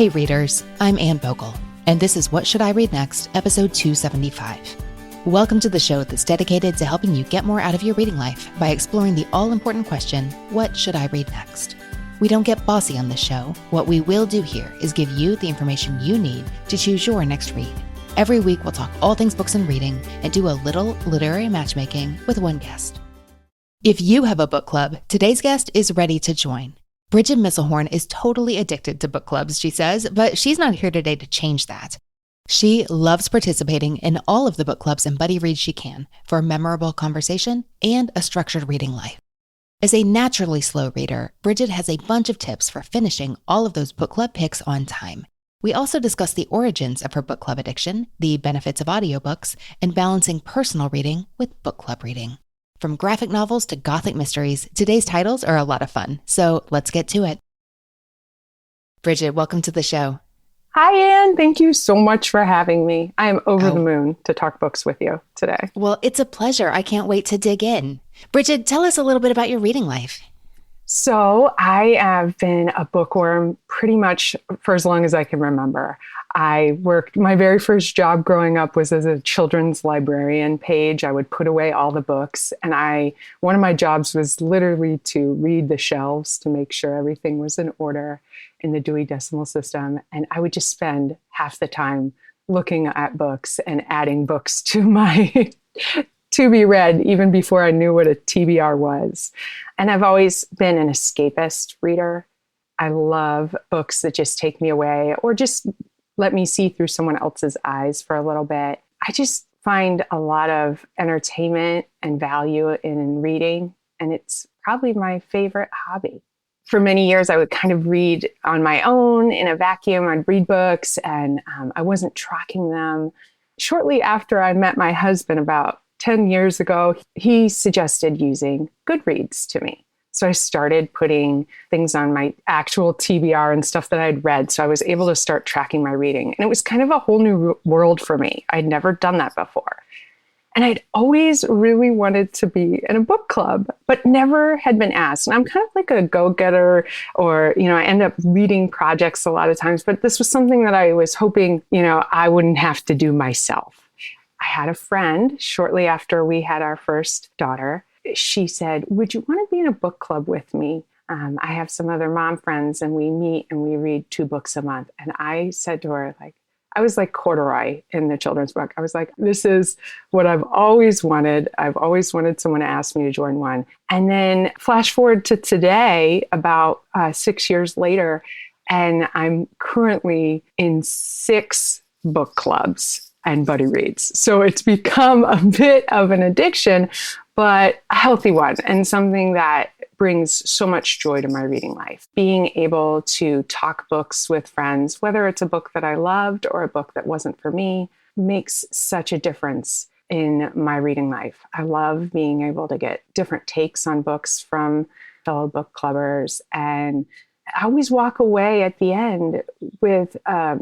Hey readers, I'm Anne Bogel, and this is What Should I Read Next, episode 275. Welcome to the show that's dedicated to helping you get more out of your reading life by exploring the all-important question, what should I read next? We don't get bossy on this show. What we will do here is give you the information you need to choose your next read. Every week we'll talk all things books and reading and do a little literary matchmaking with one guest. If you have a book club, today's guest is ready to join. Brigid Misselhorn is totally addicted to book clubs, she says, but she's not here today to change that. She loves participating in all of the book clubs and buddy reads she can for a memorable conversation and a structured reading life. As a naturally slow reader, Brigid has a bunch of tips for finishing all of those book club picks on time. We also discuss the origins of her book club addiction, the benefits of audiobooks, and balancing personal reading with book club reading. From graphic novels to gothic mysteries, today's titles are a lot of fun, so let's get to it. Brigid, welcome to the show. Hi, Anne. Thank you so much for having me. I am over the moon to talk books with you today. Well, it's a pleasure. I can't wait to dig in. Brigid, tell us a little bit about your reading life. So I have been a bookworm pretty much for as long as I can remember. My very first job growing up was as a children's librarian page. I would put away all the books, and one of my jobs was literally to read the shelves to make sure everything was in order in the Dewey Decimal System. And I would just spend half the time looking at books and adding books to my to be read even before I knew what a TBR was. And I've always been an escapist reader. I love books that just take me away or just let me see through someone else's eyes for a little bit. I just find a lot of entertainment and value in reading, and it's probably my favorite hobby. For many years, I would kind of read on my own in a vacuum. I'd read books, and I wasn't tracking them. Shortly after I met my husband about 10 years ago, he suggested using Goodreads to me. So I started putting things on my actual TBR and stuff that I'd read. So I was able to start tracking my reading. And it was kind of a whole new world for me. I'd never done that before. And I'd always really wanted to be in a book club, but never had been asked. And I'm kind of like a go-getter, or, I end up reading projects a lot of times. But this was something that I was hoping, I wouldn't have to do myself. I had a friend shortly after we had our first daughter. She said, would you want to be in a book club with me? I have some other mom friends and we meet and we read 2 books a month. And I said to her, I was like Corduroy in the children's book. I was like, this is what I've always wanted. I've always wanted someone to ask me to join one. And then flash forward to today, about 6 years later, and I'm currently in 6 book clubs and buddy reads. So it's become a bit of an addiction, but a healthy one, and something that brings so much joy to my reading life. Being able to talk books with friends, whether it's a book that I loved or a book that wasn't for me, makes such a difference in my reading life. I love being able to get different takes on books from fellow book clubbers, and I always walk away at the end with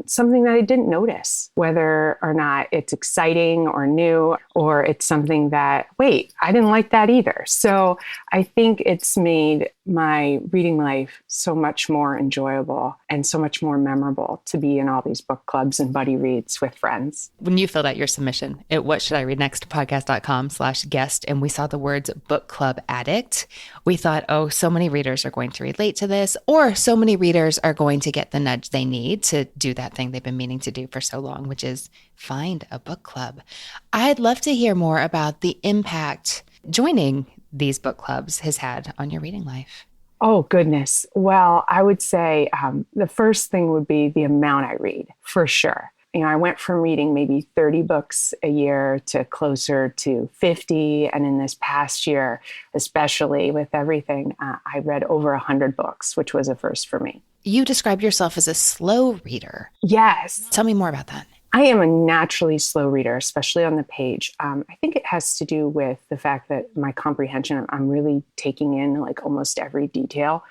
something that I didn't notice, whether or not it's exciting or new, or it's something that, wait, I didn't like that either. So I think it's made my reading life so much more enjoyable and so much more memorable to be in all these book clubs and buddy reads with friends. When you filled out your submission at whatshouldireadnext.podcast.com/guest, and we saw the words book club addict, we thought, oh, so many readers are going to relate to this, or so many readers are going to get the nudge they need to do that thing they've been meaning to do for so long, which is find a book club. I'd love to hear more about the impact joining these book clubs has had on your reading life. Oh, goodness. Well, I would say the first thing would be the amount I read, for sure. I went from reading maybe 30 books a year to closer to 50. And in this past year, especially with everything, I read over 100 books, which was a first for me. You described yourself as a slow reader. Yes. Tell me more about that. I am a naturally slow reader, especially on the page. I think it has to do with the fact that my comprehension, I'm really taking in like almost every detail.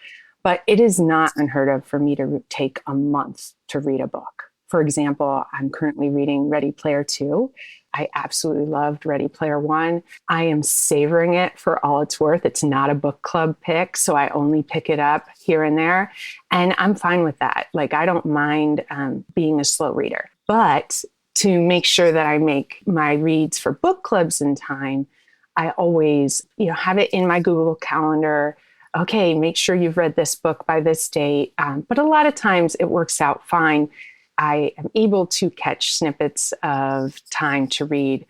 But it is not unheard of for me to take a month to read a book. For example, I'm currently reading Ready Player 2. I absolutely loved Ready Player 1. I am savoring it for all it's worth. It's not a book club pick, so I only pick it up here and there. And I'm fine with that. Like, I don't mind being a slow reader. But to make sure that I make my reads for book clubs in time, I always, have it in my Google Calendar. Okay, make sure you've read this book by this date. But a lot of times it works out fine. I am able to catch snippets of time to read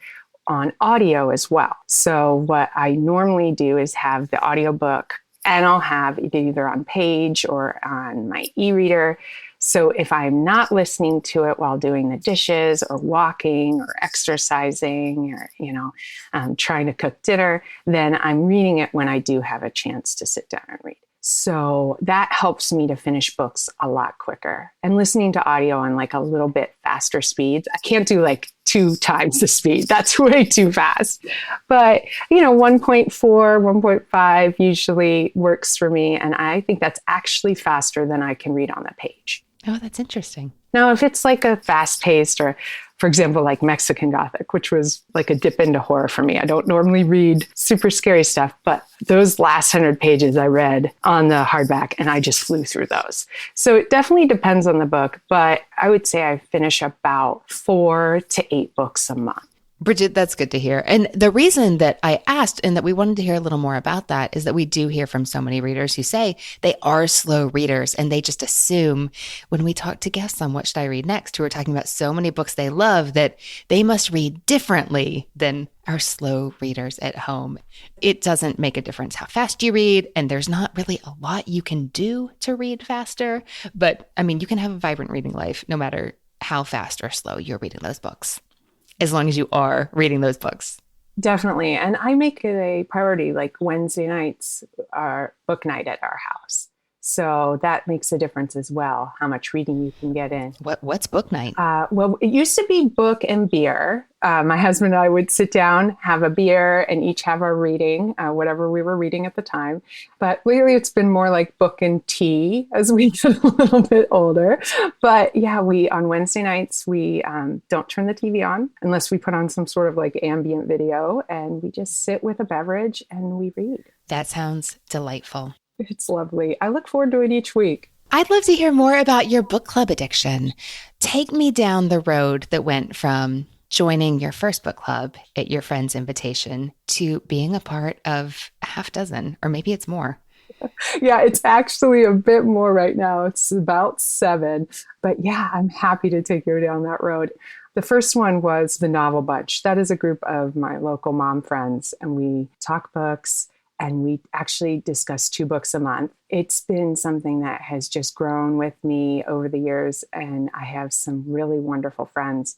on audio as well. So what I normally do is have the audiobook, and I'll have it either on page or on my e-reader. So if I'm not listening to it while doing the dishes or walking or exercising or, trying to cook dinner, then I'm reading it when I do have a chance to sit down and read. So that helps me to finish books a lot quicker. And listening to audio on like a little bit faster speeds, I can't do like 2 times the speed. That's way too fast. But, 1.4, 1.5 usually works for me. And I think that's actually faster than I can read on the page. Oh, that's interesting. Now, if it's like a fast-paced or, for example, like Mexican Gothic, which was like a dip into horror for me. I don't normally read super scary stuff, but those last 100 pages I read on the hardback and I just flew through those. So it definitely depends on the book, but I would say I finish about 4 to 8 books a month. Brigid, that's good to hear. And the reason that I asked and that we wanted to hear a little more about that is that we do hear from so many readers who say they are slow readers and they just assume when we talk to guests on What Should I Read Next, who are talking about so many books they love, that they must read differently than our slow readers at home. It doesn't make a difference how fast you read, and there's not really a lot you can do to read faster. But you can have a vibrant reading life no matter how fast or slow you're reading those books, as long as you are reading those books. Definitely. And I make it a priority, like Wednesday nights are book night at our house. So that makes a difference as well, how much reading you can get in. What's book night? Well, it used to be book and beer. My husband and I would sit down, have a beer, and each have our reading, whatever we were reading at the time. But lately it's been more like book and tea as we get a little bit older. But yeah, on Wednesday nights, we don't turn the TV on unless we put on some sort of like ambient video, and we just sit with a beverage and we read. That sounds delightful. It's lovely. I look forward to it each week. I'd love to hear more about your book club addiction. Take me down the road that went from joining your first book club at your friend's invitation to being a part of a half dozen, or maybe it's more. Yeah, it's actually a bit more right now. It's about 7. But yeah, I'm happy to take you down that road. The first one was the Novel Bunch. That is a group of my local mom friends, and we talk books. And we actually discuss 2 books a month. It's been something that has just grown with me over the years. And I have some really wonderful friends.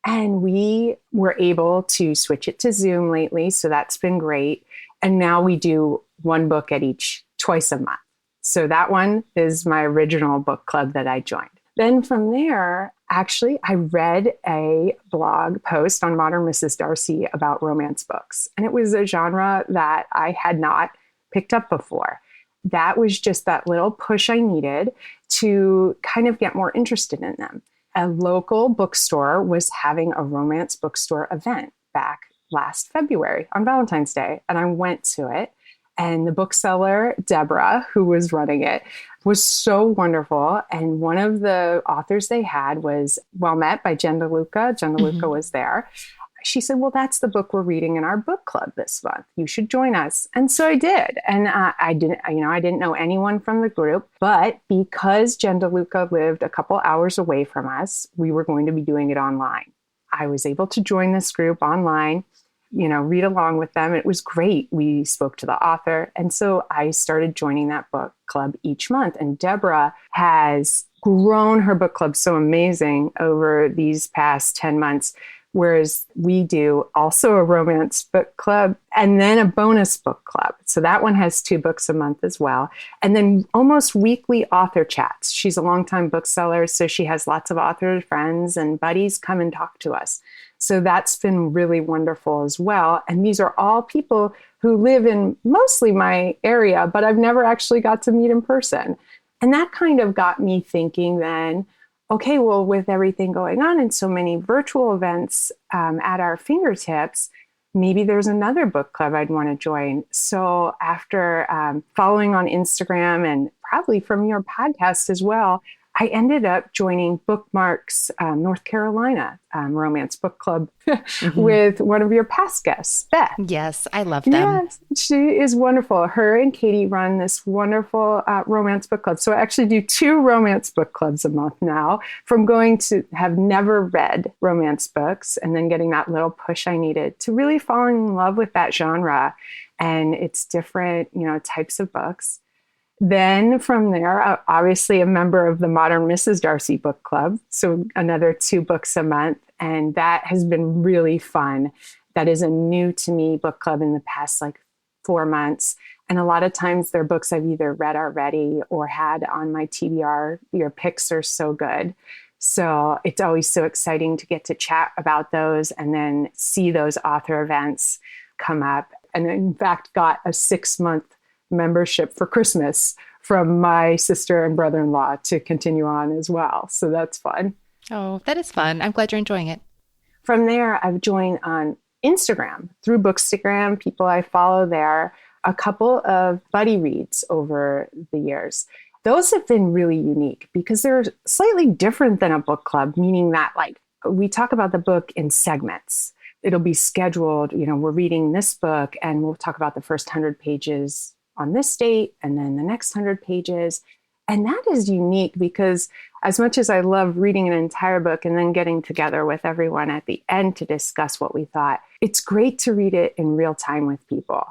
And we were able to switch it to Zoom lately. So that's been great. And now we do 1 book at each twice a month. So that one is my original book club that I joined. Then from there, actually, I read a blog post on Modern Mrs. Darcy about romance books. And it was a genre that I had not picked up before. That was just that little push I needed to kind of get more interested in them. A local bookstore was having a romance bookstore event back last February on Valentine's Day. And I went to it. And the bookseller, Deborah, who was running it, was so wonderful. And one of the authors they had was Well Met by Jen DeLuca. Jen DeLuca was there. She said, well, that's the book we're reading in our book club this month. You should join us. And so I did. And I didn't know anyone from the group, but because Jen DeLuca lived a couple hours away from us, we were going to be doing it online. I was able to join this group online, read along with them. It was great. We spoke to the author. And so I started joining that book club each month. And Deborah has grown her book club so amazing over these past 10 months, whereas we do also a romance book club and then a bonus book club. So that one has 2 books a month as well. And then almost weekly author chats. She's a longtime bookseller, so she has lots of author friends and buddies come and talk to us. So that's been really wonderful as well. And these are all people who live in mostly my area, but I've never actually got to meet in person. And that kind of got me thinking then, okay, well, with everything going on and so many virtual events at our fingertips, maybe there's another book club I'd want to join. So after following on Instagram and probably from your podcast as well, I ended up joining Bookmark's North Carolina romance book club with one of your past guests, Beth. Yes, I love them. Yes, she is wonderful. Her and Katie run this wonderful romance book club. So I actually do 2 romance book clubs a month now, from going to have never read romance books and then getting that little push I needed to really falling in love with that genre and its different, types of books. Then from there, obviously a member of the Modern Mrs. Darcy Book Club. So another 2 books a month. And that has been really fun. That is a new to me book club in the past 4 months. And a lot of times they're books I've either read already or had on my TBR. Your picks are so good. So it's always so exciting to get to chat about those and then see those author events come up. And in fact, got a 6-month membership for Christmas from my sister and brother-in-law to continue on as well. So that's fun. Oh, that is fun. I'm glad you're enjoying it. From there, I've joined on Instagram through Bookstagram, people I follow there, a couple of buddy reads over the years. Those have been really unique because they're slightly different than a book club, meaning that we talk about the book in segments. It'll be scheduled, we're reading this book and we'll talk about the first 100 pages on this date and then the next 100 pages. And that is unique because as much as I love reading an entire book and then getting together with everyone at the end to discuss what we thought, it's great to read it in real time with people.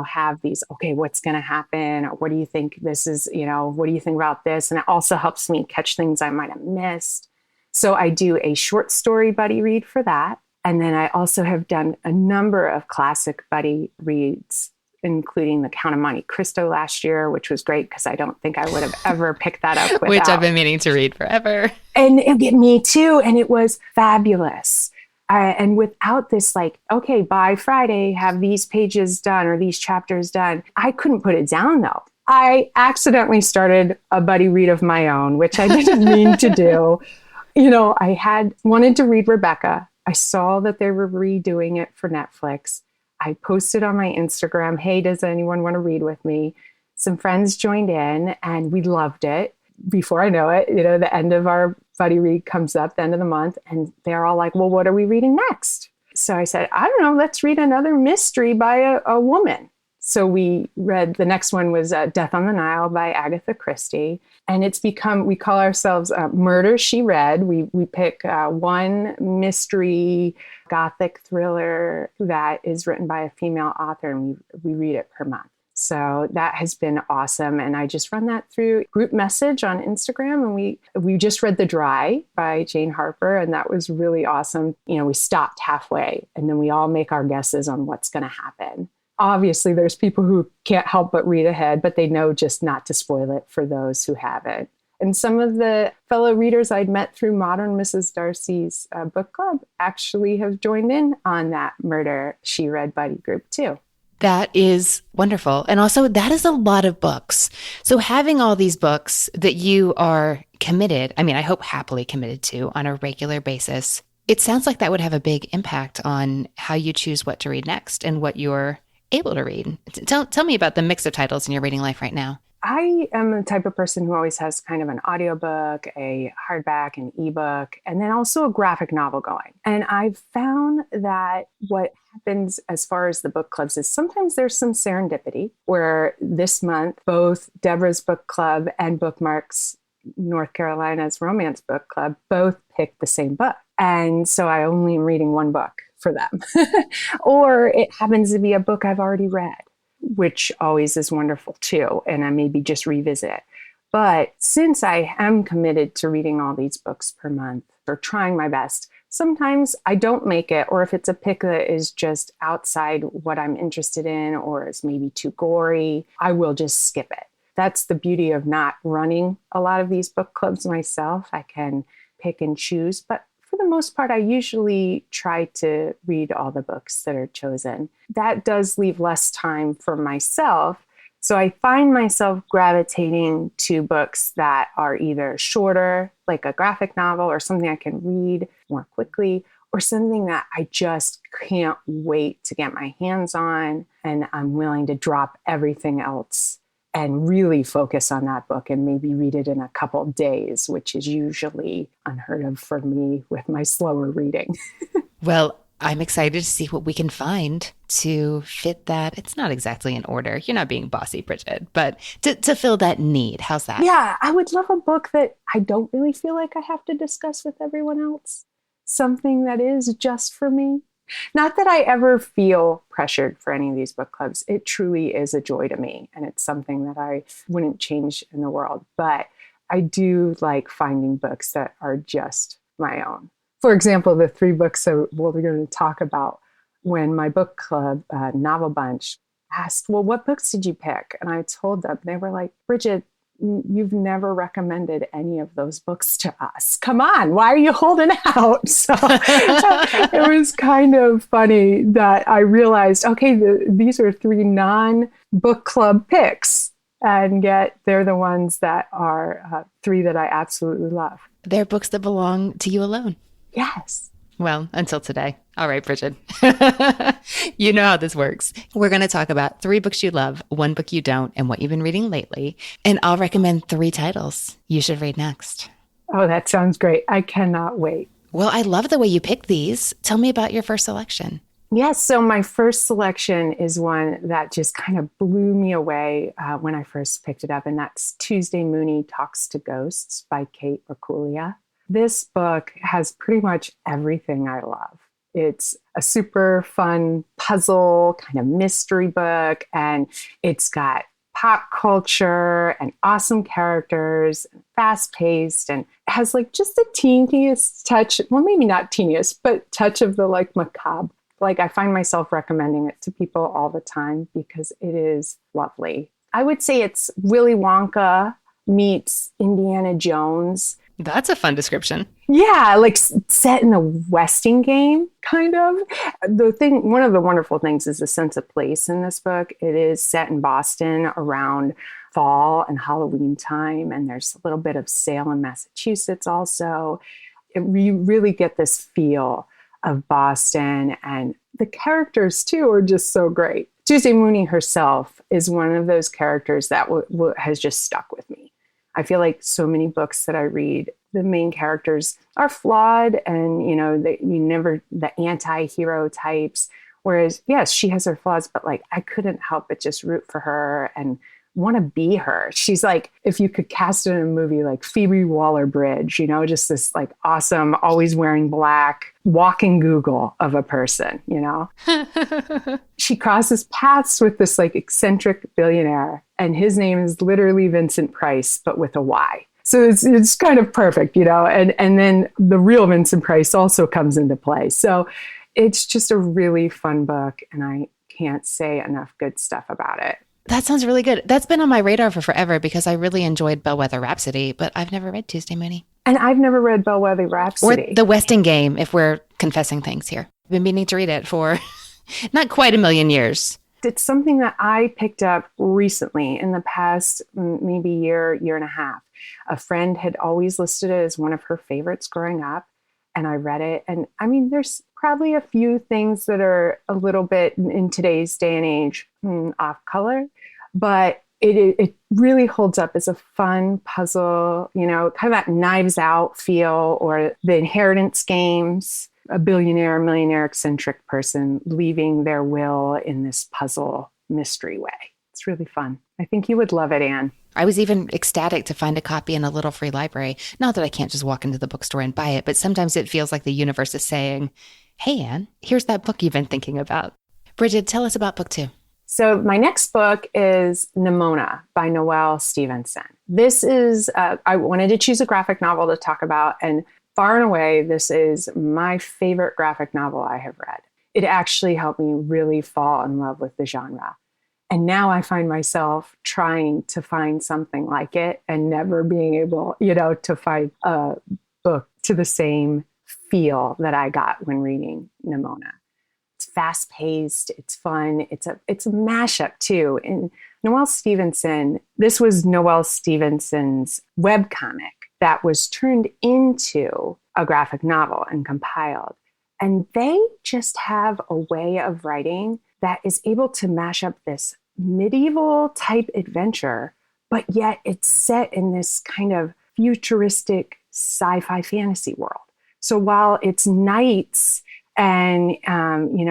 Have these, okay, what's going to happen? Or what do you think this is? What do you think about this? And it also helps me catch things I might have missed. So I do a short story buddy read for that. And then I also have done a number of classic buddy reads, including The Count of Monte Cristo last year, which was great because I don't think I would have ever picked that up without. Which I've been meaning to read forever. And me too. And it was fabulous. And without this, okay, by Friday, have these pages done or these chapters done. I couldn't put it down though. I accidentally started a buddy read of my own, which I didn't mean to do. I had wanted to read Rebecca. I saw that they were redoing it for Netflix. I posted on my Instagram, hey, does anyone want to read with me? Some friends joined in and we loved it. Before I know it, the end of our buddy read comes up, the end of the month, and they're all like, well, what are we reading next? So I said, I don't know, let's read another mystery by a woman. So we read, the next one was Death on the Nile by Agatha Christie. And it's become, we call ourselves Murder, She Read. We pick one mystery Gothic thriller that is written by a female author, and we read it per month. So that has been awesome. And I just run that through group message on Instagram. And we just read The Dry by Jane Harper. And that was really awesome. We stopped halfway and then we all make our guesses on what's going to happen. Obviously, there's people who can't help but read ahead, but they know just not to spoil it for those who haven't. And some of the fellow readers I'd met through Modern Mrs. Darcy's book club actually have joined in on that Murder, She Read buddy group too. That is wonderful. And also, that is a lot of books. So having all these books that you are committed, I hope happily committed to on a regular basis, it sounds like that would have a big impact on how you choose what to read next and what you're able to read. Tell me about the mix of titles in your reading life right now. I am the type of person who always has kind of an audiobook, a hardback, an ebook, and then also a graphic novel going. And I've found that what happens as far as the book clubs is sometimes there's some serendipity where this month, both Deborah's book club and Bookmark's North Carolina's romance book club both picked the same book. And so I only am reading one book for them. Or it happens to be a book I've already read, which always is wonderful too. And I maybe just revisit it. But since I am committed to reading all these books per month or trying my best, sometimes I don't make it. Or if it's a pick that is just outside what I'm interested in or is maybe too gory, I will just skip it. That's the beauty of not running a lot of these book clubs myself. I can pick and choose, but for the most part, I usually try to read all the books that are chosen. That does leave less time for myself. So I find myself gravitating to books that are either shorter, like a graphic novel, or something I can read more quickly, or something that I just can't wait to get my hands on, and I'm willing to drop everything else and really focus on that book and maybe read it in a couple days, which is usually unheard of for me with my slower reading. Well, I'm excited to see what we can find to fit that. It's not exactly in order. You're not being bossy, Brigid, but to fill that need. How's that? Yeah, I would love a book that I don't really feel like I have to discuss with everyone else. Something that is just for me. Not that I ever feel pressured for any of these book clubs. It truly is a joy to me, and it's something that I wouldn't change in the world. But I do like finding books that are just my own. For example, the 3 books that we're going to talk about, when my book club, Novel Bunch, asked, well, what books did you pick? And I told them, they were like, Brigid, you've never recommended any of those books to us. Come on, why are you holding out? So it was kind of funny that I realized, okay, these are 3 non-book club picks, and yet they're the ones that are 3 that I absolutely love. They're books that belong to you alone. Yes. Well, until today. All right, Brigid. You know how this works. We're going to talk about 3 books you love, 1 book you don't, and what you've been reading lately. And I'll recommend 3 titles you should read next. Oh, that sounds great. I cannot wait. Well, I love the way you picked these. Tell me about your first selection. Yes. So my first selection is one that just kind of blew me away when I first picked it up. And that's Tuesday Mooney Talks to Ghosts by Kate Racculia. This book has pretty much everything I love. It's a super fun puzzle, kind of mystery book, and it's got pop culture and awesome characters, and fast-paced, and has like just the teeniest touch, well, maybe not teeniest, but touch of the like macabre. Like I find myself recommending it to people all the time because it is lovely. I would say it's Willy Wonka meets Indiana Jones. That's a fun description. Yeah, like set in a Westing game, kind of. One of the wonderful things is the sense of place in this book. It is set in Boston around fall and Halloween time, and there's a little bit of Salem, Massachusetts also. You really get this feel of Boston, and the characters too are just so great. Tuesday Mooney herself is one of those characters that has just stuck with me. I feel like so many books that I read, the main characters are flawed, and the anti-hero types. Whereas, yes, she has her flaws, but like I couldn't help but just root for her and want to be her. She's like, if you could cast it in a movie, like Phoebe Waller-Bridge, just this like awesome, always wearing black, walking Google of a person, She crosses paths with this like eccentric billionaire, and his name is literally Vincent Price, but with a Y. So it's kind of perfect, and then the real Vincent Price also comes into play. So it's just a really fun book, and I can't say enough good stuff about it. That sounds really good. That's been on my radar for forever because I really enjoyed Bellwether Rhapsody, but I've never read Tuesday Mooney. And I've never read Bellwether Rhapsody. Or The Westing Game, if we're confessing things here. I've been meaning to read it for not quite a million years. It's something that I picked up recently in the past, maybe year and a half. A friend had always listed it as one of her favorites growing up, and I read it. And I mean, there's probably a few things that are a little bit in today's day and age off color, but it really holds up as a fun puzzle, kind of that Knives Out feel, or the inheritance games, a billionaire, millionaire, eccentric person leaving their will in this puzzle mystery way. It's really fun. I think you would love it, Anne. I was even ecstatic to find a copy in a little free library. Not that I can't just walk into the bookstore and buy it, but sometimes it feels like the universe is saying, hey, Anne, here's that book you've been thinking about. Brigid, tell us about book 2. So my next book is Nimona by Noelle Stevenson. This is, I wanted to choose a graphic novel to talk about, and far and away, this is my favorite graphic novel I have read. It actually helped me really fall in love with the genre. And now I find myself trying to find something like it and never being able, to find a book to the same feel that I got when reading Nimona. It's fast-paced, it's fun, it's a mashup too. And Noelle Stevenson, this was Noelle Stevenson's webcomic that was turned into a graphic novel and compiled. And they just have a way of writing that is able to mash up this medieval type adventure, but yet it's set in this kind of futuristic sci-fi fantasy world. So while it's knights and,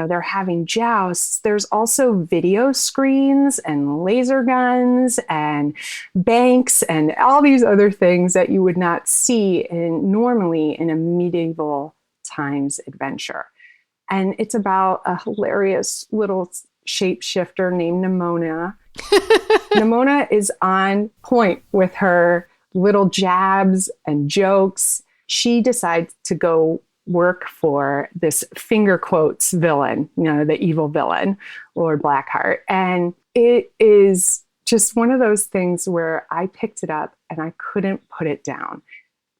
they're having jousts, there's also video screens and laser guns and banks and all these other things that you would not see normally in a medieval times adventure. And it's about a hilarious little shapeshifter named Nimona. Nimona is on point with her little jabs and jokes. She decides to go work for this finger quotes villain, the evil villain, Lord Blackheart. And it is just one of those things where I picked it up and I couldn't put it down.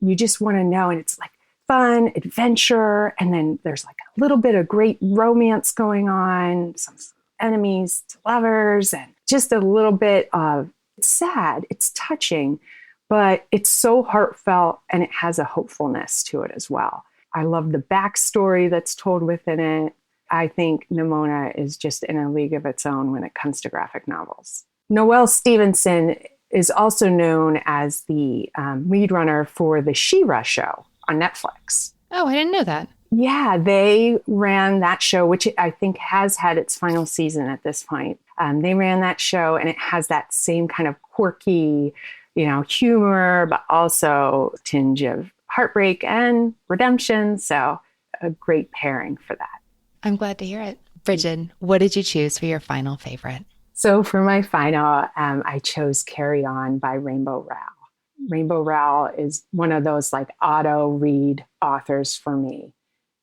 You just want to know. And it's like fun, adventure. And then there's like a little bit of great romance going on, some enemies to lovers, and just a little bit of, it's sad, it's touching, but it's so heartfelt and it has a hopefulness to it as well. I love the backstory that's told within it. I think Nimona is just in a league of its own when it comes to graphic novels. Noelle Stevenson is also known as the lead runner for the She-Ra show on Netflix. Oh, I didn't know that. Yeah, they ran that show, which I think has had its final season at this point. They ran that show and it has that same kind of quirky, humor, but also a tinge of heartbreak and redemption. So a great pairing for that. I'm glad to hear it. Brigid, what did you choose for your final favorite? So for my final, I chose Carry On by Rainbow Rowell. Rainbow Rowell is one of those like auto read authors for me.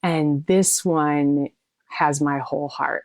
And this one has my whole heart.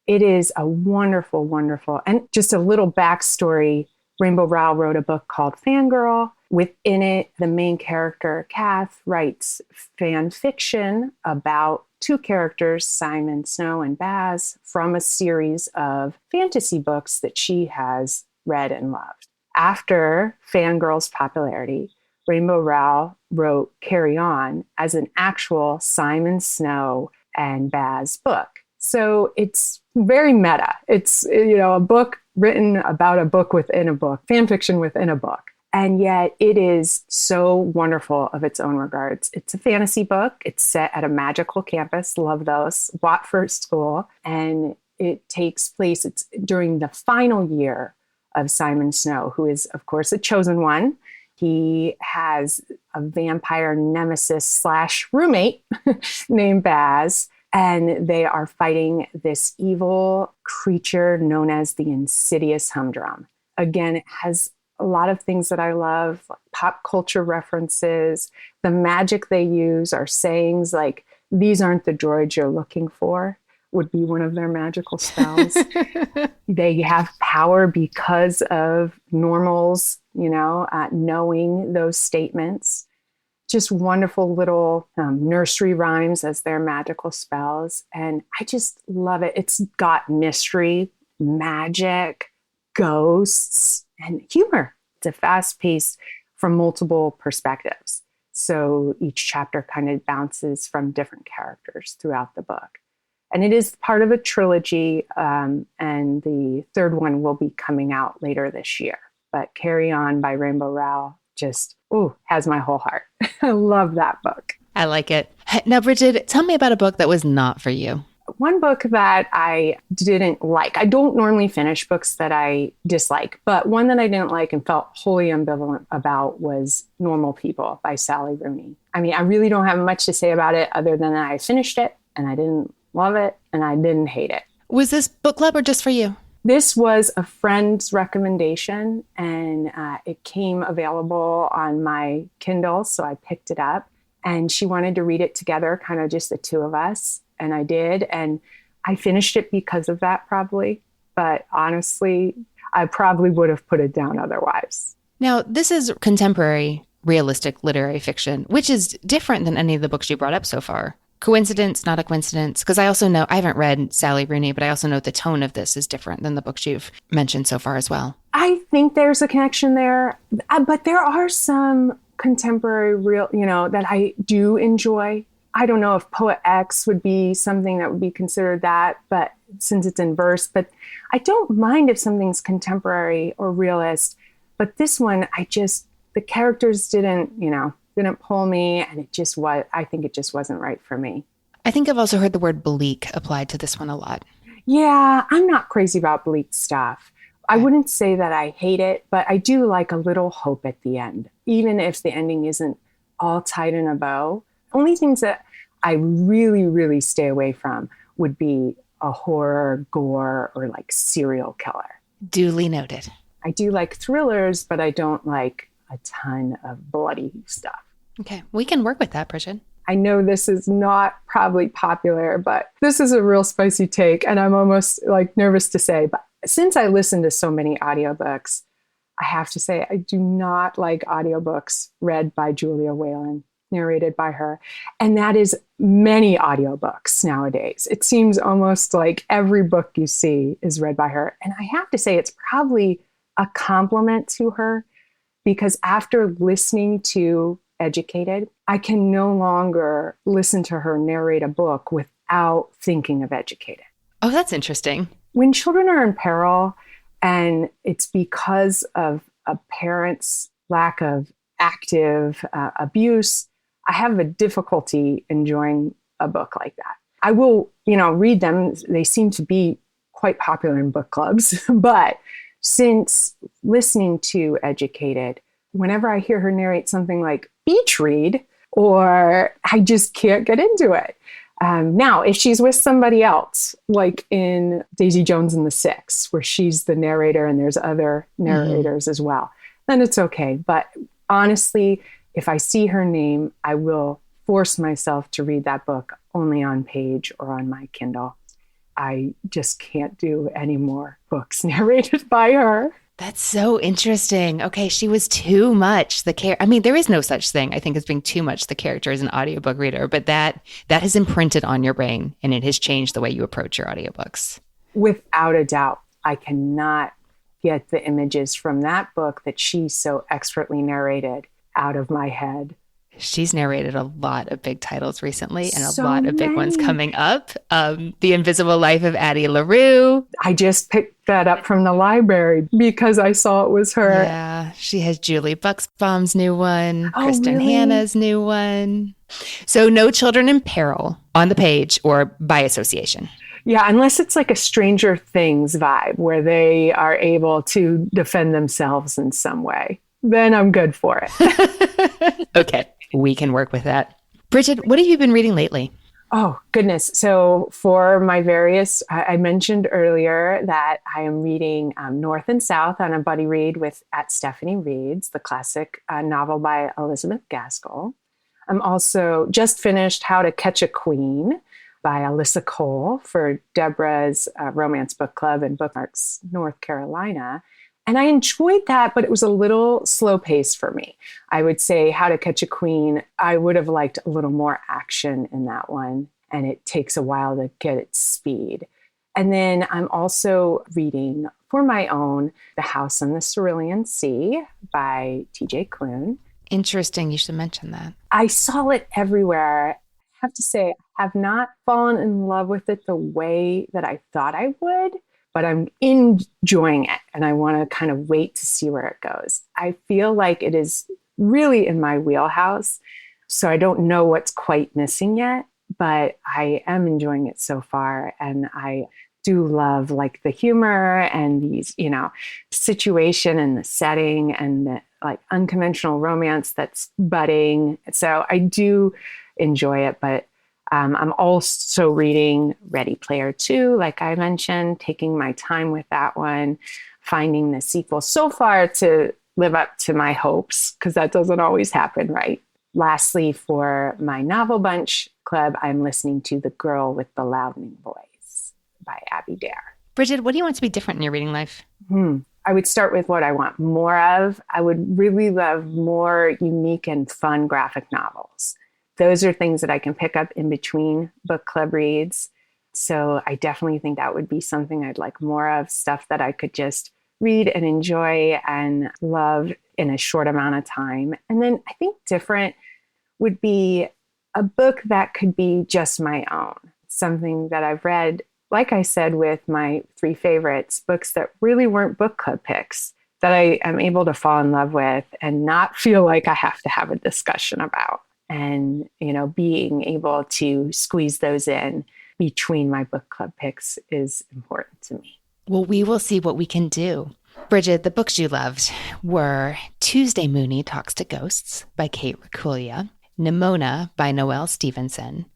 It is a wonderful, wonderful, and just a little backstory. Rainbow Rowell wrote a book called Fangirl. Within it, the main character, Kath, writes fan fiction about two characters, Simon Snow and Baz, from a series of fantasy books that she has read and loved. After Fangirl's popularity, Rainbow Rowell wrote Carry On as an actual Simon Snow and Baz book. So it's very meta. It's, a book written about a book within a book, fan fiction within a book. And yet it is so wonderful of its own regards. It's a fantasy book. It's set at a magical campus. Love those. Watford School. And it takes place, it's during the final year of Simon Snow, who is, of course, a chosen one. He has a vampire nemesis / roommate named Baz. And they are fighting this evil creature known as the Insidious Humdrum. Again, it has a lot of things that I love, like pop culture references. The magic they use are sayings like, "These aren't the droids you're looking for," would be one of their magical spells. They have power because of normals, knowing those statements. Just wonderful little nursery rhymes as their magical spells. And I just love it. It's got mystery, magic, ghosts, and humor. It's a fast pace from multiple perspectives. So each chapter kind of bounces from different characters throughout the book. And it is part of a trilogy, and the third one will be coming out later this year. But Carry On by Rainbow Rowell just, has my whole heart. I love that book. I like it. Now, Brigid, tell me about a book that was not for you. One book that I didn't like. I don't normally finish books that I dislike, but one that I didn't like and felt wholly ambivalent about was Normal People by Sally Rooney. I mean, I really don't have much to say about it other than I finished it and I didn't love it and I didn't hate it. Was this book club or just for you? This was a friend's recommendation and it came available on my Kindle, so I picked it up and she wanted to read it together, kind of just the two of us. And I did. And I finished it because of that probably. But honestly, I probably would have put it down otherwise. Now, this is contemporary, realistic literary fiction, which is different than any of the books you brought up so far. Coincidence, not a coincidence? Because I also know, I haven't read Sally Rooney, but I also know the tone of this is different than the books you've mentioned so far as well. I think there's a connection there, but there are some contemporary that I do enjoy. I don't know if Poet X would be something that would be considered that, but since it's in verse, but I don't mind if something's contemporary or realist. But this one, the characters didn't pull me, and I think it just wasn't right for me. I think I've also heard the word bleak applied to this one a lot. Yeah, I'm not crazy about bleak stuff. I wouldn't say that I hate it, but I do like a little hope at the end, even if the ending isn't all tied in a bow. Only things that I really, really stay away from would be a horror, gore, or like serial killer. Duly noted. I do like thrillers, but I don't like a ton of bloody stuff. Okay, we can work with that, Brigid. I know this is not probably popular, but this is a real spicy take, and I'm almost like nervous to say, but since I listen to so many audiobooks, I have to say I do not like audiobooks read by Julia Whalen, narrated by her. And that is many audiobooks nowadays. It seems almost like every book you see is read by her. And I have to say it's probably a compliment to her, because after listening to Educated, I can no longer listen to her narrate a book without thinking of Educated. Oh, that's interesting. When children are in peril, and it's because of a parent's lack of active abuse, I have a difficulty enjoying a book like that. I will, read them. They seem to be quite popular in book clubs. But since listening to Educated, whenever I hear her narrate something like Beach Read, or I just can't get into it. Now, if she's with somebody else, like in Daisy Jones and the Six, where she's the narrator and there's other narrators as well, then it's okay. But honestly, if I see her name, I will force myself to read that book only on page or on my Kindle. I just can't do any more books narrated by her. That's so interesting. Okay, she was too much there is no such thing, I think, as being too much the character as an audiobook reader, but that has imprinted on your brain, and it has changed the way you approach your audiobooks. Without a doubt, I cannot get the images from that book that she so expertly narrated out of my head. She's narrated a lot of big titles recently, and a lot of big ones coming up. The Invisible Life of Addie LaRue. I just picked that up from the library because I saw it was her. Yeah, she has Julie Buxbaum's new one, Kristen really? Hanna's new one. So no children in peril on the page or by association. Yeah, unless it's like a Stranger Things vibe where they are able to defend themselves in some way. Then I'm good for it. Okay, we can work with that. Brigid, what have you been reading lately? Oh, goodness. So for my various, I mentioned earlier that I am reading North and South on a buddy read at Stephanie Reads, the classic novel by Elizabeth Gaskell. I'm also just finished How to Catch a Queen by Alyssa Cole for Deborah's Romance Book Club in Bookmarks, North Carolina. And I enjoyed that, but it was a little slow paced for me. I would say How to Catch a Queen, I would have liked a little more action in that one. And it takes a while to get its speed. And then I'm also reading for my own The House on the Cerulean Sea by T.J. Klune. Interesting. You should mention that. I saw it everywhere. I have to say, I have not fallen in love with it the way that I thought I would. But I'm enjoying it, and I want to kind of wait to see where it goes. I feel like it is really in my wheelhouse, so I don't know what's quite missing yet, but I am enjoying it so far, and I do love like the humor and these, situation and the setting and the like unconventional romance that's budding. So I do enjoy it, but I'm also reading Ready Player 2, like I mentioned, taking my time with that one, finding the sequel so far to live up to my hopes, because that doesn't always happen, right? Lastly, for my novel bunch club, I'm listening to The Girl with the Loudening Voice by Abby Dare. Brigid, what do you want to be different in your reading life? I would start with what I want more of. I would really love more unique and fun graphic novels. those are things that I can pick up in between book club reads. So I definitely think that would be something I'd like more of, stuff that I could just read and enjoy and love in a short amount of time. And then I think different would be a book that could be just my own, something that I've read, like I said, with my 3 favorites, books that really weren't book club picks that I am able to fall in love with and not feel like I have to have a discussion about. And, being able to squeeze those in between my book club picks is important to me. Well, we will see what we can do. Brigid, the books you loved were Tuesday Mooney Talks to Ghosts by Kate Racculia, Nimona by Noelle Stevenson,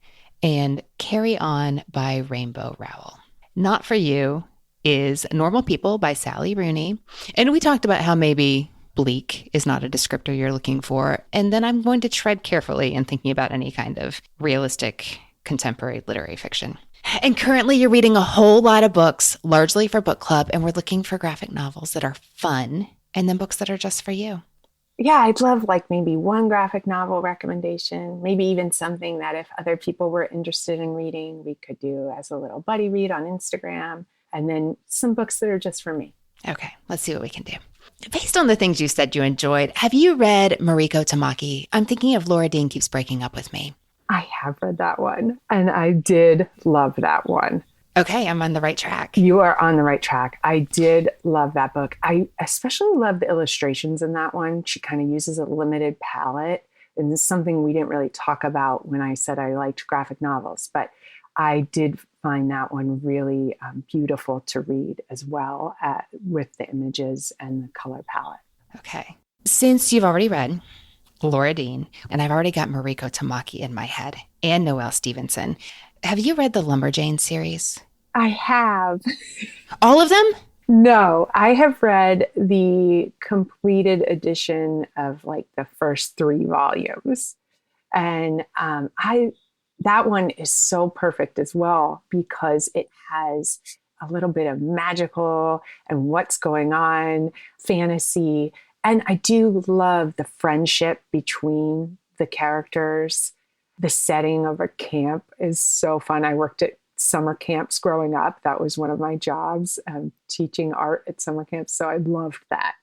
and Carry On by Rainbow Rowell. Not for You is Normal People by Sally Rooney. And we talked about how maybe bleak is not a descriptor you're looking for. And then I'm going to tread carefully in thinking about any kind of realistic contemporary literary fiction. And currently you're reading a whole lot of books, largely for book club, and we're looking for graphic novels that are fun and then books that are just for you. Yeah, I'd love maybe one graphic novel recommendation, maybe even something that if other people were interested in reading, we could do as a little buddy read on Instagram, and then some books that are just for me. Okay, let's see what we can do. Based on the things you said you enjoyed, have you read Mariko Tamaki? I'm thinking of Laura Dean Keeps Breaking Up With Me. I have read that one, and I did love that one. Okay, I'm on the right track. You are on the right track. I did love that book. I especially love the illustrations in that one. She kind of uses a limited palette, and this is something we didn't really talk about when I said I liked graphic novels, but I did find that one really beautiful to read as well, with the images and the color palette. Okay. Since you've already read Laura Dean, and I've already got Mariko Tamaki in my head, and Noelle Stevenson, have you read the Lumberjane series? I have. All of them? No, I have read the completed edition of the first 3 volumes. And that one is so perfect as well because it has a little bit of magical and what's going on, fantasy. And I do love the friendship between the characters. The setting of a camp is so fun. I worked at summer camps growing up. That was one of my jobs, teaching art at summer camps. So I loved that.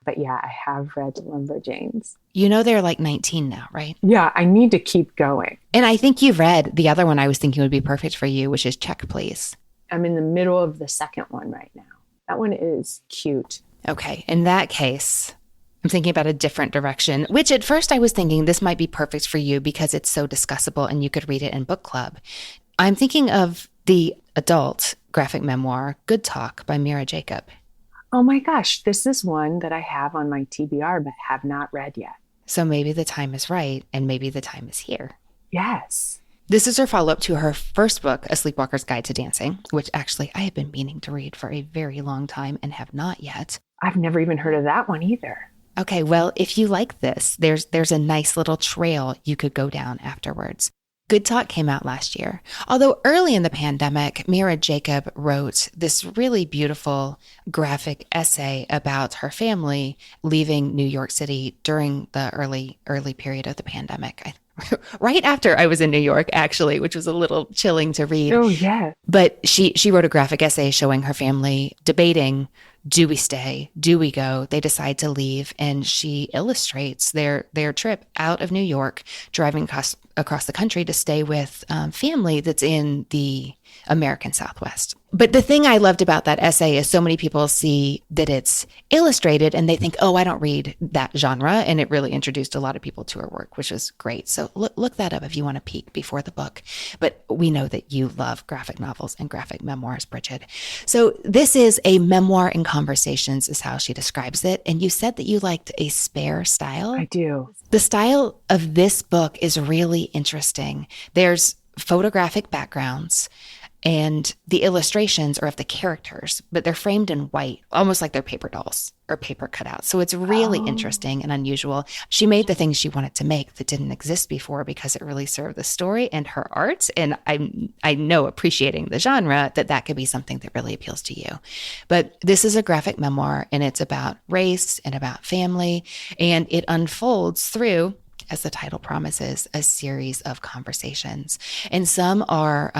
But yeah, I have read Lumberjanes. They're 19 now, right? Yeah, I need to keep going. And I think you've read the other one I was thinking would be perfect for you, which is Check Please. I'm in the middle of the second one right now. That one is cute. Okay. In that case, I'm thinking about a different direction, which at first I was thinking this might be perfect for you because it's so discussable and you could read it in book club. I'm thinking of the adult graphic memoir, Good Talk by Mira Jacob. Oh my gosh, this is one that I have on my TBR but have not read yet. So maybe the time is right and maybe the time is here. Yes. This is her follow-up to her first book, A Sleepwalker's Guide to Dancing, which actually I have been meaning to read for a very long time and have not yet. I've never even heard of that one either. Okay, well, if you like this, there's a nice little trail you could go down afterwards. Good Talk came out last year. Although early in the pandemic, Mira Jacob wrote this really beautiful graphic essay about her family leaving New York City during the early period of the pandemic. Right after I was in New York, actually, which was a little chilling to read. Oh, yeah. But she wrote a graphic essay showing her family debating, do we stay? Do we go? They decide to leave. And she illustrates their trip out of New York, driving across the country to stay with family that's in the American Southwest. But the thing I loved about that essay is so many people see that it's illustrated and they think, oh, I don't read that genre. And it really introduced a lot of people to her work, which is great. So look that up if you want to peek before the book. But we know that you love graphic novels and graphic memoirs, Brigid. So this is a memoir in conversations is how she describes it. And you said that you liked a spare style. I do. The style of this book is really interesting. There's photographic backgrounds and the illustrations are of the characters, but they're framed in white, almost like they're paper dolls or paper cutouts. So it's really interesting and unusual. She made the things she wanted to make that didn't exist before because it really served the story and her art. And I know, appreciating the genre, that could be something that really appeals to you. But this is a graphic memoir and it's about race and about family, and it unfolds through as the title promises, a series of conversations. And some are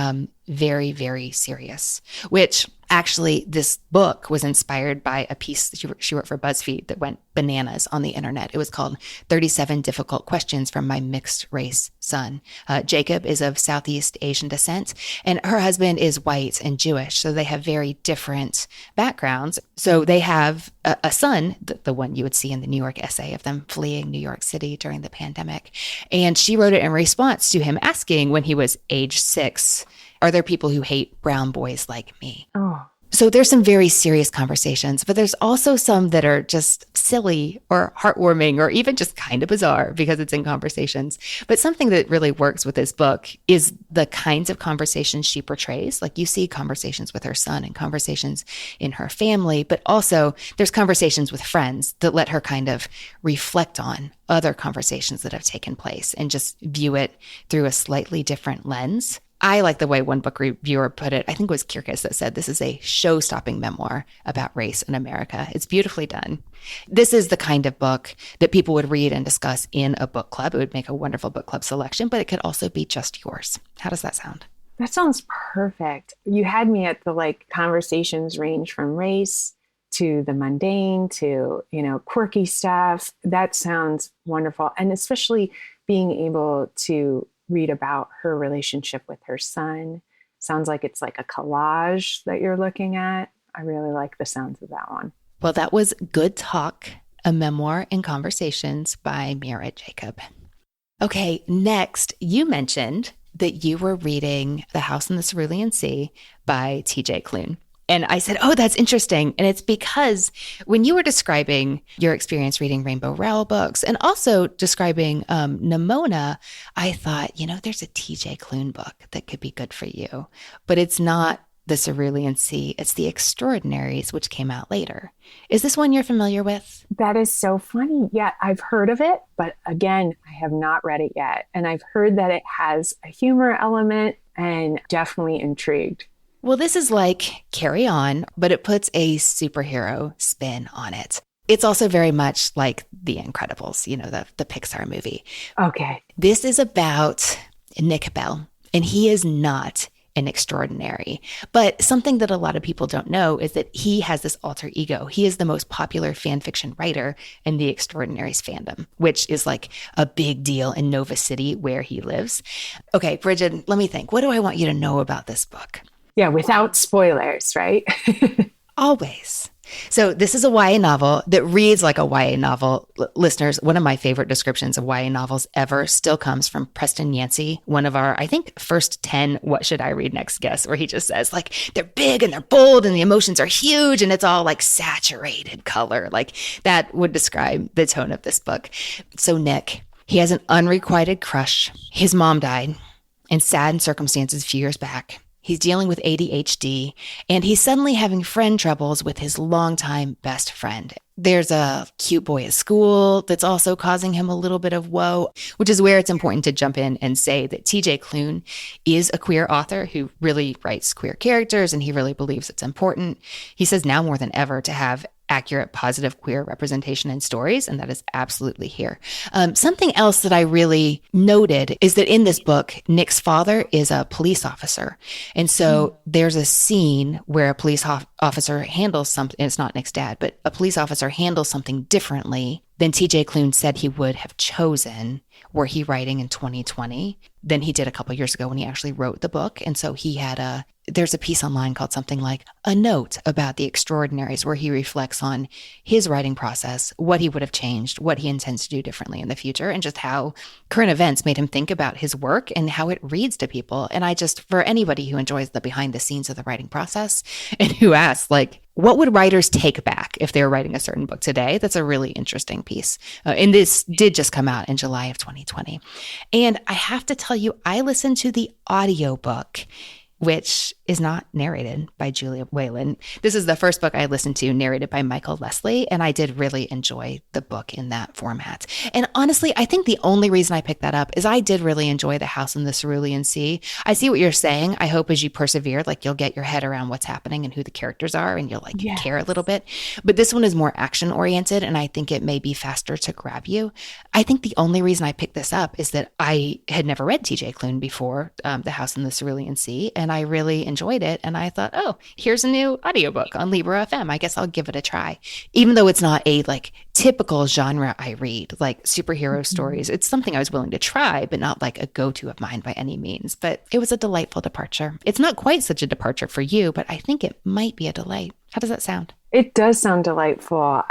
very, very serious, which actually this book was inspired by a piece that she wrote for BuzzFeed that went bananas on the internet. It was called 37 Difficult Questions from My Mixed Race Son. Jacob is of Southeast Asian descent, and her husband is white and Jewish. So they have very different backgrounds. So they have a son, the one you would see in the New York essay of them fleeing New York City during the pandemic. And she wrote it in response to him asking when he was age 6, are there people who hate brown boys like me? Oh. So there's some very serious conversations, but there's also some that are just silly or heartwarming or even just kind of bizarre because it's in conversations. But something that really works with this book is the kinds of conversations she portrays. Like you see conversations with her son and conversations in her family, but also there's conversations with friends that let her kind of reflect on other conversations that have taken place and just view it through a slightly different lens. I like the way one book reviewer put it. I think it was Kierkegaard that said this is a show-stopping memoir about race in America. It's beautifully done. This is the kind of book that people would read and discuss in a book club. It would make a wonderful book club selection, but it could also be just yours. How does that sound? That sounds perfect. You had me at the conversations range from race to the mundane to, quirky stuff. That sounds wonderful. And especially being able to read about her relationship with her son. Sounds like it's like a collage that you're looking at. I really like the sounds of that one. Well, that was Good Talk, a memoir in conversations by Mira Jacob. Okay, next, you mentioned that you were reading The House in the Cerulean Sea by T.J. Klune. And I said, oh, that's interesting. And it's because when you were describing your experience reading Rainbow Rowell books and also describing Nimona, I thought, there's a T.J. Klune book that could be good for you. But it's not The Cerulean Sea. It's The Extraordinaries, which came out later. Is this one you're familiar with? That is so funny. Yeah, I've heard of it. But again, I have not read it yet. And I've heard that it has a humor element and definitely intrigued. Well, this is like Carry On, but it puts a superhero spin on it. It's also very much like The Incredibles, the Pixar movie. Okay. This is about Nick Bell, and he is not an extraordinary. But something that a lot of people don't know is that he has this alter ego. He is the most popular fan fiction writer in the Extraordinaries fandom, which is like a big deal in Nova City where he lives. Okay, Brigid, let me think. What do I want you to know about this book? Yeah, without spoilers, right? Always. So this is a YA novel that reads like a YA novel. Listeners, one of my favorite descriptions of YA novels ever still comes from Preston Yancey, one of our, I think, first 10 What Should I Read Next guests, where he just says, they're big and they're bold and the emotions are huge and it's all saturated color. That would describe the tone of this book. So Nick, he has an unrequited crush. His mom died in sad circumstances a few years back. He's dealing with ADHD, and he's suddenly having friend troubles with his longtime best friend. There's a cute boy at school that's also causing him a little bit of woe, which is where it's important to jump in and say that T.J. Klune is a queer author who really writes queer characters, and he really believes it's important. He says now more than ever to have accurate, positive queer representation in stories, and that is absolutely here. Something else that I really noted is that in this book, Nick's father is a police officer. And so there's a scene where a police officer handles something, it's not Nick's dad, but a police officer handles something differently than T.J. Klune said he would have chosen were he writing in 2020 than he did a couple years ago when he actually wrote the book. And so he had there's a piece online called something like A Note About the Extraordinaries, where he reflects on his writing process, what he would have changed, what he intends to do differently in the future, and just how current events made him think about his work and how it reads to people. And I just, for anybody who enjoys the behind the scenes of the writing process and who asks, what would writers take back if they were writing a certain book today? That's a really interesting piece. And this did just come out in July of 2020. And I have to tell you, I listened to the audiobook which is not narrated by Julia Whalen. This is the first book I listened to narrated by Michael Leslie, and I did really enjoy the book in that format. And honestly, I think the only reason I picked that up is I did really enjoy The House in the Cerulean Sea. I see what you're saying. I hope as you persevere, like you'll get your head around what's happening and who the characters are, and you'll care a little bit. But this one is more action oriented, and I think it may be faster to grab you. I think the only reason I picked this up is that I had never read T.J. Klune before, The House in the Cerulean Sea, and I really enjoyed it. And I thought, oh, here's a new audiobook on Libro FM. I guess I'll give it a try. Even though it's not a like typical genre I read, like superhero stories. It's something I was willing to try, but not like a go-to of mine by any means. But it was a delightful departure. It's not quite such a departure for you, but I think it might be a delight. How does that sound? It does sound delightful.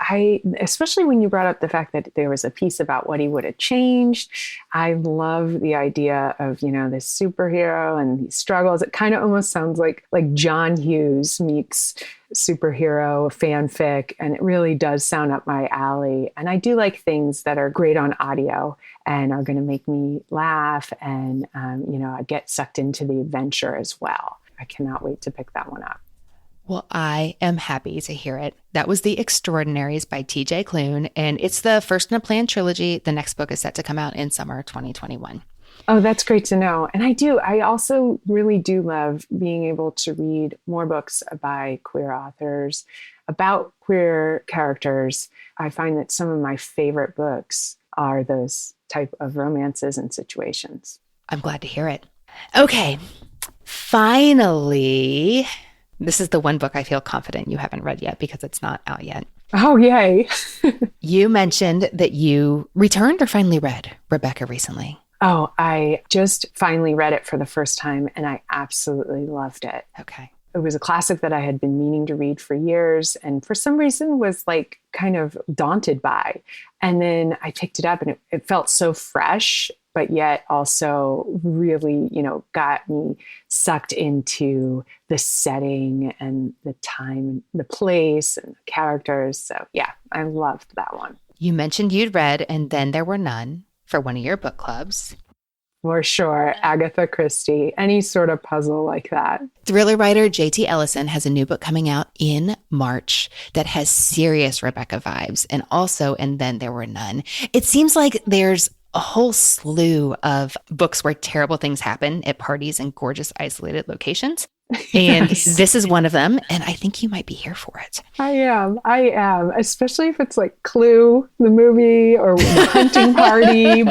Especially when you brought up the fact that there was a piece about what he would have changed. I love the idea of, this superhero and these struggles. It kind of almost sounds like John Hughes meets superhero fanfic. And it really does sound up my alley. And I do like things that are great on audio and are going to make me laugh. And, I get sucked into the adventure as well. I cannot wait to pick that one up. Well, I am happy to hear it. That was The Extraordinaries by T.J. Klune, and it's the first in a planned trilogy. The next book is set to come out in summer 2021. Oh, that's great to know. And I also really do love being able to read more books by queer authors, about queer characters. I find that some of my favorite books are those type of romances and situations. I'm glad to hear it. Okay, finally... This is the one book I feel confident you haven't read yet because it's not out yet. Oh, yay. You mentioned that you returned or finally read Rebecca recently. Oh, I just finally read it for the first time and I absolutely loved it. Okay. It was a classic that I had been meaning to read for years and for some reason was kind of daunted by. And then I picked it up and it felt so fresh, but yet also really, got me sucked into the setting and the time, the place and the characters. So yeah, I loved that one. You mentioned you'd read And Then There Were None for one of your book clubs. For sure. Agatha Christie, any sort of puzzle like that. Thriller writer J.T. Ellison has a new book coming out in March that has serious Rebecca vibes and also And Then There Were None. It seems like there's a whole slew of books where terrible things happen at parties in gorgeous isolated locations. And yes. This is one of them. And I think you might be here for it. I am. Especially if it's like Clue, the movie, or The Hunting Party.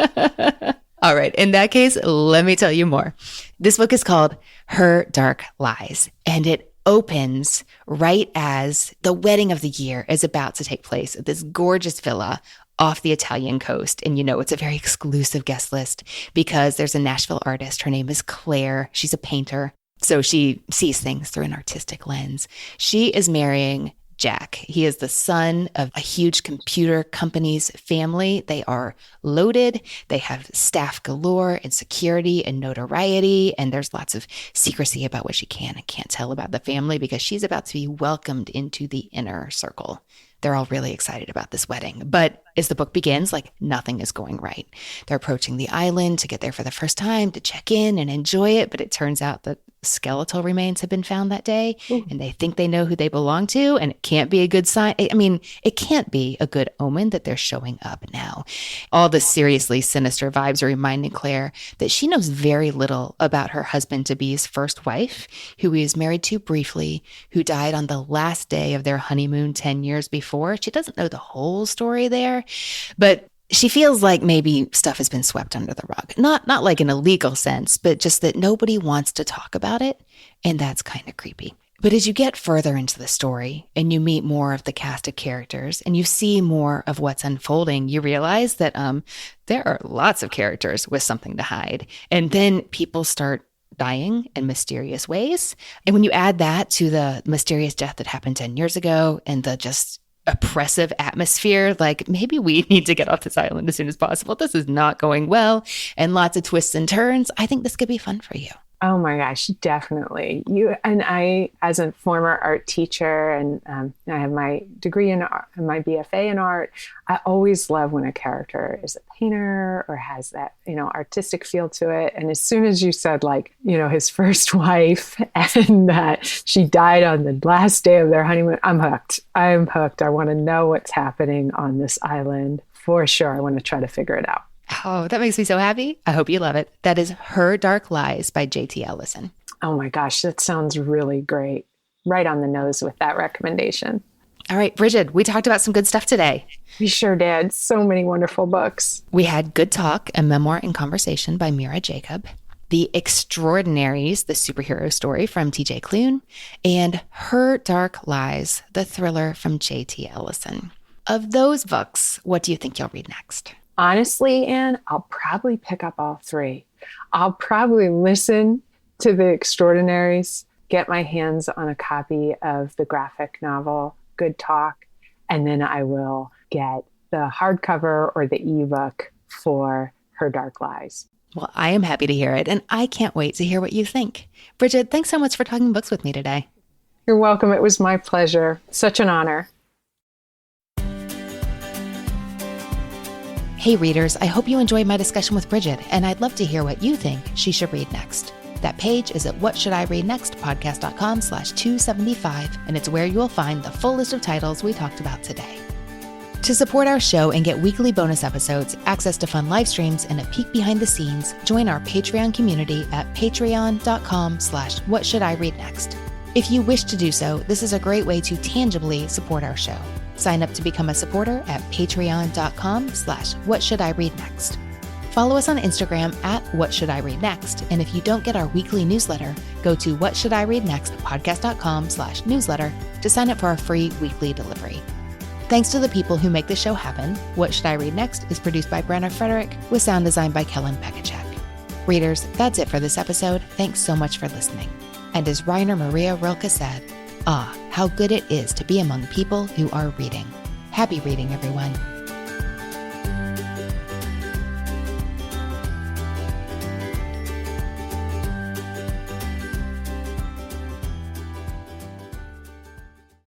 All right. In that case, let me tell you more. This book is called Her Dark Lies, and it opens right as the wedding of the year is about to take place at this gorgeous villa off the Italian coast. And it's a very exclusive guest list because there's a Nashville artist. Her name is Claire. She's a painter. So she sees things through an artistic lens. She is marrying Jack. He is the son of a huge computer company's family. They are loaded. They have staff galore and security and notoriety. And there's lots of secrecy about what she can and can't tell about the family because she's about to be welcomed into the inner circle. They're all really excited about this wedding. But as the book begins, nothing is going right. They're approaching the island to get there for the first time, to check in and enjoy it. But it turns out that skeletal remains have been found that day. Ooh. And they think they know who they belong to. And it can't be a good sign. It can't be a good omen that they're showing up now. All the seriously sinister vibes are reminding Claire that she knows very little about her husband-to-be's first wife, who he was married to briefly, who died on the last day of their honeymoon 10 years before. She doesn't know the whole story there, but she feels like maybe stuff has been swept under the rug. Not like in a legal sense, but just that nobody wants to talk about it. And that's kind of creepy. But as you get further into the story and you meet more of the cast of characters and you see more of what's unfolding, you realize that there are lots of characters with something to hide. And then people start dying in mysterious ways. And when you add that to the mysterious death that happened 10 years ago and the just oppressive atmosphere, maybe we need to get off this island as soon as possible. This is not going well. And lots of twists and turns. I think this could be fun for you. Oh my gosh, definitely. You and I, as a former art teacher, and I have my degree in art, my BFA in art. I always love when a character is a painter or has that, artistic feel to it. And as soon as you said, like, his first wife and that she died on the last day of their honeymoon, I'm hooked. I'm hooked. I want to know what's happening on this island for sure. I want to try to figure it out. Oh, that makes me so happy. I hope you love it. That is Her Dark Lies by J.T. Ellison. Oh my gosh, that sounds really great. Right on the nose with that recommendation. All right, Brigid, we talked about some good stuff today. We sure did. So many wonderful books. We had Good Talk, a memoir in conversation by Mira Jacob, The Extraordinaries, the superhero story from T.J. Klune, and Her Dark Lies, the thriller from J.T. Ellison. Of those books, what do you think you'll read next? Honestly, Anne, I'll probably pick up all three. I'll probably listen to The Extraordinaries, get my hands on a copy of the graphic novel, Good Talk, and then I will get the hardcover or the ebook for Her Dark Lies. Well, I am happy to hear it, and I can't wait to hear what you think. Brigid, thanks so much for talking books with me today. You're welcome. It was my pleasure. Such an honor. Hey readers, I hope you enjoyed my discussion with Brigid, and I'd love to hear what you think she should read next. That page is at whatshouldireadnextpodcast.com/275, and it's where you'll find the full list of titles we talked about today. To support our show and get weekly bonus episodes, access to fun live streams, and a peek behind the scenes, join our Patreon community at patreon.com/whatshouldireadnext. If you wish to do so, this is a great way to tangibly support our show. Sign up to become a supporter at patreon.com/whatshouldireadnext. Follow us on Instagram at whatshouldireadnext. And if you don't get our weekly newsletter, go to whatshouldireadnextpodcast.com/newsletter to sign up for our free weekly delivery. Thanks to the people who make the show happen. What Should I Read Next is produced by Brenna Frederick with sound design by Kellen Pekacek. Readers, that's it for this episode. Thanks so much for listening. And as Rainer Maria Rilke said, how good it is to be among people who are reading. Happy reading, everyone.